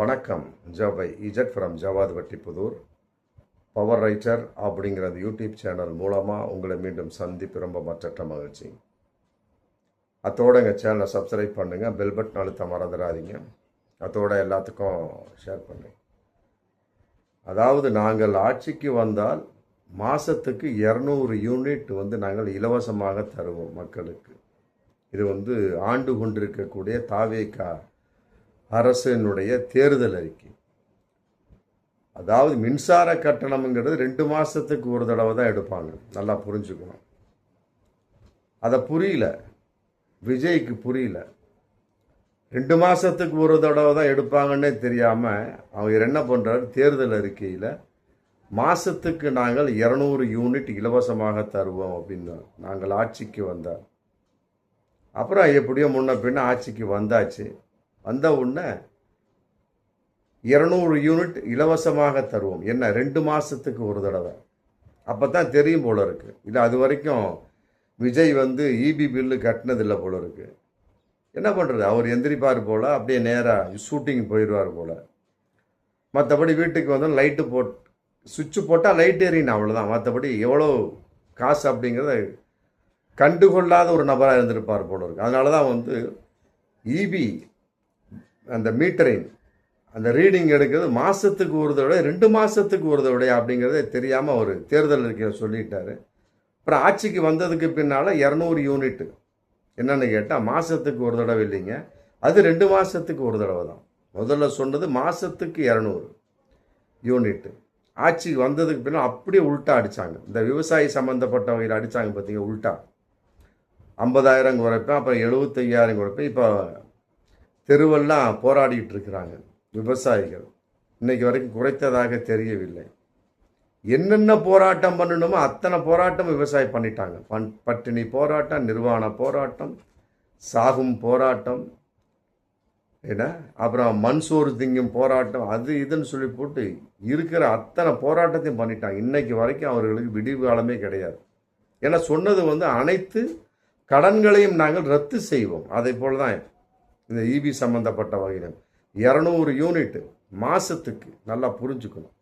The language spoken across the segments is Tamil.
வணக்கம். ஜவை இஜட் from Jawad Vattipudur. Power writer அப்படிங்கிற அந்த யூடியூப் சேனல் மூலமாக உங்களை மீண்டும் சந்திப்பு ரொம்ப மற்றற்ற மகிழ்ச்சி. அத்தோடு எங்கள் சேனலை சப்ஸ்கிரைப் பண்ணுங்கள், பெல் பட்டன் அழுத்த மறந்துடாதீங்க. அத்தோடு எல்லாத்துக்கும் ஷேர் பண்ணுங்க. அதாவது நாங்கள் ஆட்சிக்கு வந்தால் மாதத்துக்கு 200 யூனிட் நாங்கள் இலவசமாக தருவோம் மக்களுக்கு. இது ஆண்டு கொண்டிருக்கக்கூடிய தாவேகா அரசினுடைய தேர்தல் அறிக்கை. அதாவது மின்சார கட்டணம்ங்கிறது 2 மாதத்துக்கு ஒரு தடவை தான் எடுப்பாங்க. நல்லா புரிஞ்சுக்கணும். அதை புரியல, விஜய்க்கு புரியல. 2 மாதத்துக்கு ஒரு தடவை தான் எடுப்பாங்கன்னே தெரியாமல் அவர் என்ன பண்ணுறாரு, தேர்தல் அறிக்கையில் மாதத்துக்கு நாங்கள் 200 யூனிட் இலவசமாக தருவோம் அப்படின்னு நாங்கள் ஆட்சிக்கு வந்தார். அப்புறம் எப்படியோ முன்ன பின்ன ஆட்சிக்கு வந்தாச்சு. வந்த உடனே 200 யூனிட் இலவசமாக தருவோம். என்ன, 2 மாதத்துக்கு ஒரு தடவை. அப்போ தான் தெரியும் போல இருக்கு. இல்லை அது வரைக்கும் விஜய் இபி பில்லு கட்டினதில்லை போல இருக்கு. என்ன பண்ணுறது, அவர் எந்திரிப்பார் போல், அப்படியே நேராக ஷூட்டிங் போயிடுவார் போல். மற்றபடி வீட்டுக்கு லைட்டு சுவிட்சு போட்டால் லைட் எறியணும், அவ்வளோதான். மற்றபடி எவ்வளோ காசு அப்படிங்கிறத கண்டுகொள்ளாத ஒரு நபராக இருந்திருப்பார் போல இருக்கு. அதனால தான் இபி அந்த மீட்டரிங் அந்த ரீடிங் எடுக்கிறது மாதத்துக்கு ஒரு தடவை, 2 மாதத்துக்கு ஒரு தடவை அப்படிங்கிறதே தெரியாமல் அவர் தேர்தல் அறிக்கையில் சொல்லிட்டாரு. அப்புறம் ஆட்சிக்கு வந்ததுக்கு பின்னால் 200 யூனிட்டு என்னென்னு கேட்டால் மாதத்துக்கு ஒரு தடவை இல்லைங்க, அது 2 மாதத்துக்கு ஒரு தடவை தான். முதல்ல சொன்னது மாதத்துக்கு 200 யூனிட்டு. ஆட்சிக்கு வந்ததுக்கு பின்னால் அப்படியே உல்ட்டா அடித்தாங்க. இந்த விவசாயி சம்மந்தப்பட்ட வகையில் அடித்தாங்க பார்த்தீங்க, உல்ட்டா 50,000 குறைப்பேன், அப்புறம் 75,000 குறைப்பேன். இப்போ தெருவெல்லாம் போராடிட்டு இருக்கிறாங்க விவசாயிகள். இன்னைக்கு வரைக்கும் குறைத்ததாக தெரியவில்லை. என்னென்ன போராட்டம் பண்ணணுமோ அத்தனை போராட்டம் விவசாயி பண்ணிட்டாங்க. பட்டினி போராட்டம், நிர்வாண போராட்டம், சாகும் போராட்டம், என்ன அப்புறம் மண்சோறு திங்கும் போராட்டம், அது இதுன்னு சொல்லி போட்டு இருக்கிற அத்தனை போராட்டத்தையும் பண்ணிட்டாங்க. இன்னைக்கு வரைக்கும் அவர்களுக்கு விடிவு காலமே கிடையாது. ஏன்னா சொன்னது அனைத்து கடன்களையும் நாங்கள் ரத்து செய்வோம். அதை போல தான் இந்த இபி சம்மந்தப்பட்ட வகையில் 200 யூனிட் மாதத்துக்கு. நல்லா புரிஞ்சுக்கணும்.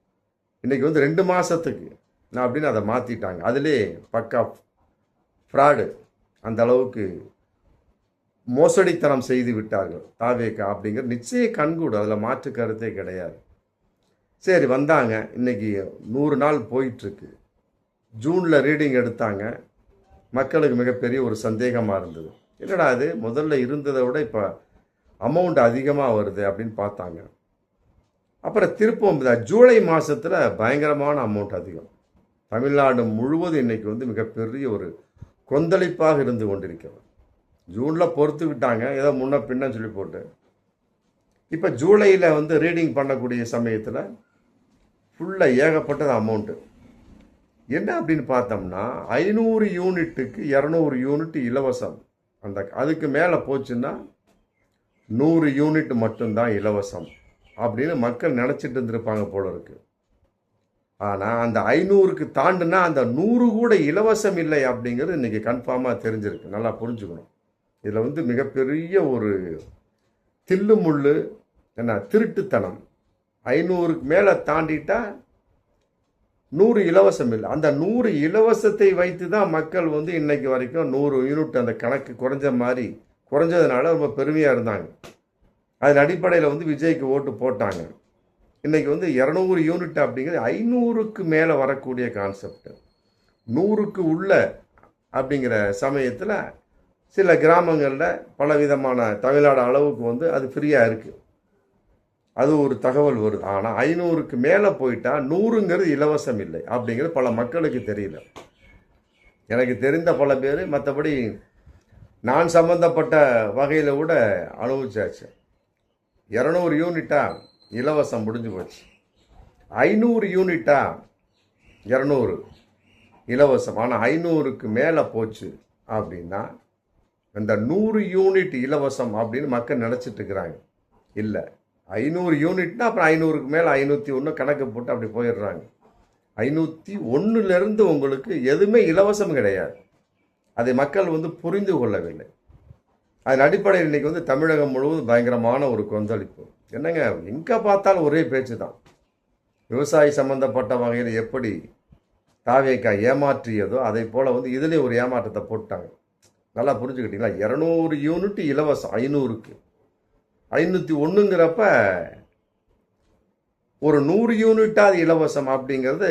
இன்றைக்கி 2 மாதத்துக்கு நான் அப்படின்னு அதை மாற்றிட்டாங்க. அதிலே பக்கா ஃப்ராடு, அந்த அளவுக்கு மோசடித்தனம் செய்து விட்டார்கள் தாவேகா அப்படிங்கிற நிச்சய கண்கூடு, அதில் மாற்று கருத்தே கிடையாது. சரி, வந்தாங்க. இன்றைக்கி 100 நாள் போயிட்டுருக்கு. ஜூனில் ரீடிங் எடுத்தாங்க. மக்களுக்கு மிகப்பெரிய ஒரு சந்தேகமாக இருந்தது. என்னடா அது முதல்ல இருந்ததை விட இப்போ அமௌண்ட் அதிகமாக வருது அப்படின்னு பார்த்தாங்க. அப்புறம் திருப்பம் ஜூலை மாதத்தில் பயங்கரமான அமௌண்ட் அதிகம். தமிழ்நாடு முழுவதும் இன்றைக்கி மிகப்பெரிய ஒரு கொந்தளிப்பாக இருந்து கொண்டிருக்கிறது. ஜூனில் பொறுத்துக்கிட்டாங்க, ஏதோ முன்ன பின்ன சொல்லி போட்டு. இப்போ ஜூலையில் ரீடிங் பண்ணக்கூடிய சமயத்தில் ஃபுல்லாக ஏகப்பட்டது அமௌண்ட்டு. என்ன அப்படின்னு பார்த்தோம்னா 500 யூனிட்டுக்கு 200 யூனிட் இலவசம். அதுக்கு மேலே போச்சுன்னா 100 யூனிட் மட்டும்தான் இலவசம் அப்படின்னு மக்கள் நினச்சிட்டு இருந்திருப்பாங்க போல இருக்கு. ஆனால் அந்த 500க்கு தாண்டுனா அந்த 100 கூட இலவசம் இல்லை அப்படிங்கிறது இன்றைக்கி கன்ஃபார்மாக தெரிஞ்சிருக்கு. நல்லா புரிஞ்சுக்கணும். இதில் மிகப்பெரிய ஒரு தில்லுமுள்ளு, என்ன திருட்டுத்தனம். 500க்கு மேலே தாண்டிட்டா 100 இலவசம் இல்லை. அந்த 100 இலவசத்தை வைத்து தான் மக்கள் இன்னைக்கு வரைக்கும் 100 யூனிட் அந்த கணக்கு குறைஞ்சதுனால ரொம்ப பெருமையாக இருந்தாங்க. அதன் அடிப்படையில் விஜய்க்கு ஓட்டு போட்டாங்க. இன்றைக்கி 200 யூனிட் அப்படிங்கிறது 500க்கு மேலே வரக்கூடிய கான்செப்ட். 100க்கு உள்ள அப்படிங்கிற சமயத்தில் சில கிராமங்களில் பலவிதமான தமிழ்நாடு அளவுக்கு அது ஃப்ரீயாக இருக்குது. அது ஒரு தகவல் வருது. ஆனால் 500க்கு மேலே போயிட்டா 100ங்கிறது இலவசம் இல்லை அப்படிங்கிறது பல மக்களுக்கு தெரியல. எனக்கு தெரிந்த பல பேர், மற்றபடி நான் சம்மந்தப்பட்ட வகையில் கூட அனுபவிச்சாச்சு. 200 யூனிட்டா இலவசம் முடிஞ்சு போச்சு. 500 யூனிட்டா 200 இலவசம். ஆனால் 500க்கு மேலே போச்சு அப்படின்னா அந்த 100 யூனிட் இலவசம் அப்படின்னு மக்கள் நினச்சிட்டு இருக்கிறாங்க. இல்லை, 500 யூனிட்னா அப்புறம் 500க்கு மேலே 501 கணக்கு போட்டு அப்படி போயிடுறாங்க. 501லேருந்து உங்களுக்கு எதுவுமே இலவசம் கிடையாது. அதை மக்கள் புரிந்து கொள்ளவில்லை. அதன் அடிப்படையில் இன்றைக்கி தமிழகம் முழுவதும் பயங்கரமான ஒரு கொந்தளிப்பு. என்னங்க எங்கே பார்த்தாலும் ஒரே பேச்சு தான். விவசாயி சம்மந்தப்பட்ட வகையில் எப்படி தாவேக்கா ஏமாற்றியதோ அதை போல் வந்து இதுலேயும் ஒரு ஏமாற்றத்தை போட்டாங்க. நல்லா புரிஞ்சுக்கிட்டீங்களா? 200 யூனிட் இலவசம் 500க்கு 501ங்கிறப்ப ஒரு 100 யூனிட்டாவது இலவசம் அப்படிங்கிறது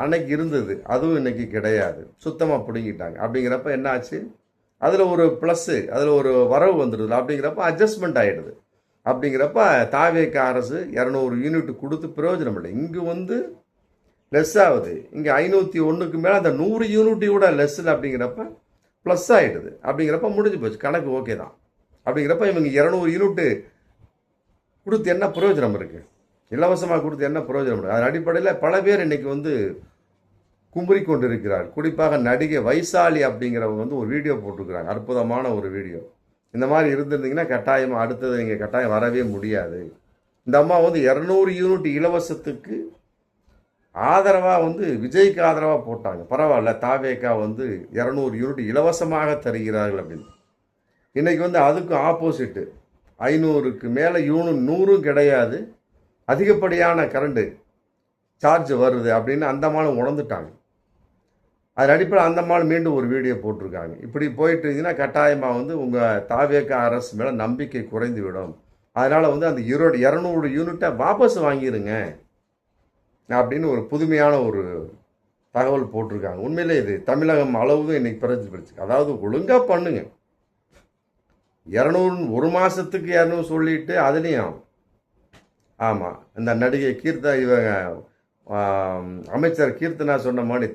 அன்னைக்கு இருந்தது. அதுவும் இன்னைக்கு கிடையாது, சுத்தமாக பிடுங்கிட்டாங்க. அப்படிங்கிறப்ப என்ன ஆச்சு? அதில் ஒரு ப்ளஸ்ஸு, அதில் ஒரு வரவு வந்துடுது. அப்படிங்கிறப்ப அட்ஜஸ்ட்மெண்ட் ஆகிடுது. அப்படிங்கிறப்ப தாவேக்க அரசு 200 யூனிட் கொடுத்து பிரயோஜனம் இல்லை. இங்கே வந்து லெஸ் ஆகுது. இங்கே 501க்கு மேலே அந்த 100 யூனிட்டியோட லெஸ்ஸில் அப்படிங்கிறப்ப ப்ளஸ் ஆகிடுது. அப்படிங்கிறப்ப முடிஞ்சு போச்சு, கணக்கு ஓகே தான். அப்படிங்கிறப்ப இவங்க 200 யூனிட்டு கொடுத்து என்ன பிரயோஜனம் இருக்குது? இலவசமாக கொடுத்து என்ன பிரயோஜனம் இருக்குது? அதன் அடிப்படையில் பல பேர் இன்னைக்கு வந்து கும்பரி கொண்டு இருக்கிறார். குறிப்பாக நடிகை வைசாலி அப்படிங்கிறவங்க வந்து ஒரு வீடியோ போட்டிருக்கிறாங்க, அற்புதமான ஒரு வீடியோ. இந்த மாதிரி இருந்திருந்தீங்கன்னா கட்டாயமாக அடுத்தது நீங்கள் கட்டாயம் வரவே முடியாது. இந்த அம்மா வந்து 200 யூனிட் இலவசத்துக்கு ஆதரவாக வந்து விஜய்க்கு ஆதரவாக போட்டாங்க. பரவாயில்ல, தாவேக்கா வந்து 200 யூனிட் இலவசமாக தருகிறார்கள் அப்படின்னு. இன்றைக்கி வந்து அதுக்கும் ஆப்போசிட்டு 500க்கு மேலே 100 கிடையாது, அதிகப்படியான கரண்ட்டு சார்ஜ் வருது அப்படின்னு அந்தமானும் உணர்ந்துட்டாங்க. அதன் அடிப்படையில் அந்தமானும் மீண்டும் ஒரு வீடியோ போட்டிருக்காங்க. இப்படி போயிட்டு இருந்தீங்கன்னா கட்டாயமாக வந்து உங்கள் தாவேக்கா அரசு மேலே நம்பிக்கை குறைந்து விடும். அதனால் வந்து அந்த 200 யூனிட்டை வாபஸ் வாங்கிடுங்க அப்படின்னு ஒரு புதுமையான ஒரு தகவல் போட்டிருக்காங்க. உண்மையிலே இது தமிழகம் அளவுக்கு இன்னைக்கு பிரதிபலிச்சு. அதாவது ஒழுங்காக பண்ணுங்க. 200 ஒரு மாதத்துக்கு 200 சொல்லிட்டு அதுலேயும் ஆமாம், இந்த நடிகை இவங்க அமைச்சர் கீர்த்தனா சொன்ன மாதிரி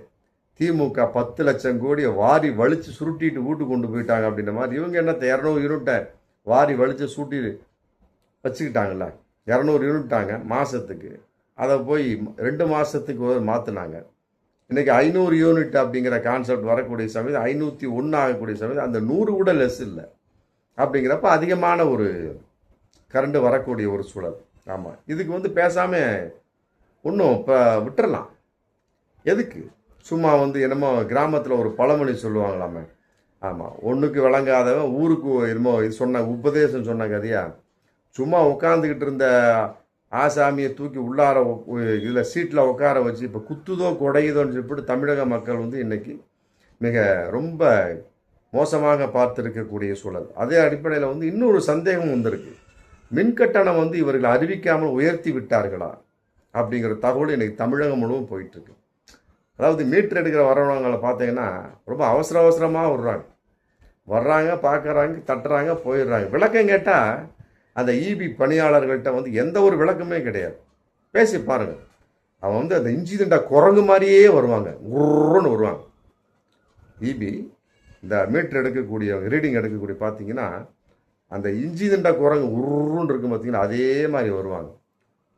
திமுக 10 லட்சம் கோடியை வாரி வலிச்சு சுருட்டிட்டு வீட்டுக்கு கொண்டு போயிட்டாங்க அப்படின்ற மாதிரி இவங்க என்னத்தை 200 யூனிட்டை வாரி வலிச்சு சுருட்டி வச்சுக்கிட்டாங்கள. 200 யூனிட்டாங்க மாதத்துக்கு, அதை போய் 2 மாதத்துக்கு மாற்றினாங்க. இன்றைக்கி 500 யூனிட் அப்படிங்கிற கான்செப்ட் வரக்கூடிய சமயத்து 501 ஆகக்கூடிய சமயத்து அந்த 100 கூட லெஸ் இல்லை. அப்படிங்கிறப்ப அதிகமான ஒரு கரண்ட் வரக்கூடிய ஒரு சூழல். ஆமாம், இதுக்கு வந்து பேசாமல் ஒன்றும் இப்போ விட்டுறலாம். எதுக்கு சும்மா வந்து என்னமோ கிராமத்தில் ஒரு பழமொழி சொல்லுவாங்களாமே, ஆமாம், ஒன்றுக்கு விளங்காதவன் ஊருக்கு என்னமோ இது சொன்ன உபதேசம் சொன்ன கதையா. சும்மா உட்காந்துக்கிட்டு இருந்த ஆசாமியை தூக்கி உள்ளார இதில் சீட்டில் உட்கார வச்சு இப்போ குத்துதோ குடையுதோன்னு சொல்லிட்டு தமிழக மக்கள் வந்து இன்றைக்கி மிக ரொம்ப மோசமாக பார்த்துருக்கக்கூடிய சூழல். அதே அடிப்படையில் வந்து இன்னொரு சந்தேகம் வந்திருக்கு. மின்கட்டணம் வந்து இவர்கள் அறிவிக்காமல் உயர்த்தி விட்டார்களா அப்படிங்கிற தகவல் இன்றைக்கி தமிழகம் முழுவதும் போயிட்டுருக்கு. அதாவது மீட்டர் எடுக்கிற வரவங்களை பார்த்தீங்கன்னா ரொம்ப அவசரமாக வர்றாங்க பார்க்குறாங்க, தட்டுறாங்க, போயிடுறாங்க. விளக்கம் கேட்டால் அந்த இபி பணியாளர்கள்ட்ட வந்து எந்த ஒரு விளக்கமே கிடையாது. பேசி பாருங்கள், அவன் வந்து அந்த இஞ்சி தண்டா குரங்கு மாதிரியே வருவாங்க, உருன்னு வருவாங்க. இபி இந்த மீட்டர் எடுக்கக்கூடிய ரீடிங் எடுக்கக்கூடிய பார்த்தீங்கன்னா அந்த இஞ்சி தண்டா குரங்கு உருன்னு இருக்கும் பார்த்தீங்கன்னா, அதே மாதிரி வருவாங்க.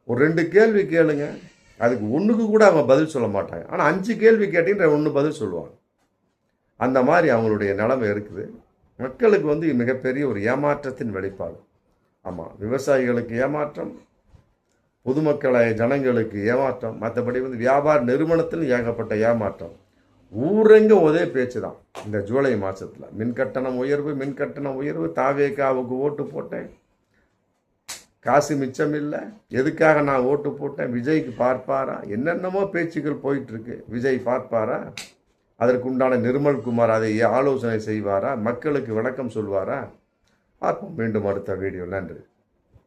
ஒரு 2 கேள்வி கேளுங்க, அதுக்கு ஒன்றுக்கு கூட அவங்க பதில் சொல்ல மாட்டாங்க. ஆனால் 5 கேள்வி கேட்டீங்கன்னா 1 பதில் சொல்லுவாங்க. அந்த மாதிரி அவங்களுடைய நிலைமை இருக்குது. மக்களுக்கு வந்து மிகப்பெரிய ஒரு ஏமாற்றத்தின் வெளிப்பாடு. ஆமாம், விவசாயிகளுக்கு ஏமாற்றம், பொதுமக்களை ஜனங்களுக்கு ஏமாற்றம், மற்றபடி வந்து வியாபார நிறுவனத்தில் ஏகப்பட்ட ஏமாற்றம். ஊரெங்க ஒரே பேச்சு தான். இந்த ஜூலை மாதத்தில் மின்கட்டணம் உயர்வு, தாவேக்காவுக்கு ஓட்டு போட்டேன், காசு மிச்சம் இல்லை, எதுக்காக நான் ஓட்டு போட்டேன், விஜய்க்கு பார்ப்பாரா, என்னென்னமோ பேச்சுக்கள் போயிட்டுருக்கு. விஜய் பார்ப்பாரா, அதற்குண்டான நிர்மல்குமார் அதை ஆலோசனை செய்வாரா, மக்களுக்கு விளக்கம் சொல்வாரா? பார்ப்போம் மீண்டும் அடுத்த வீடியோ. நன்றி.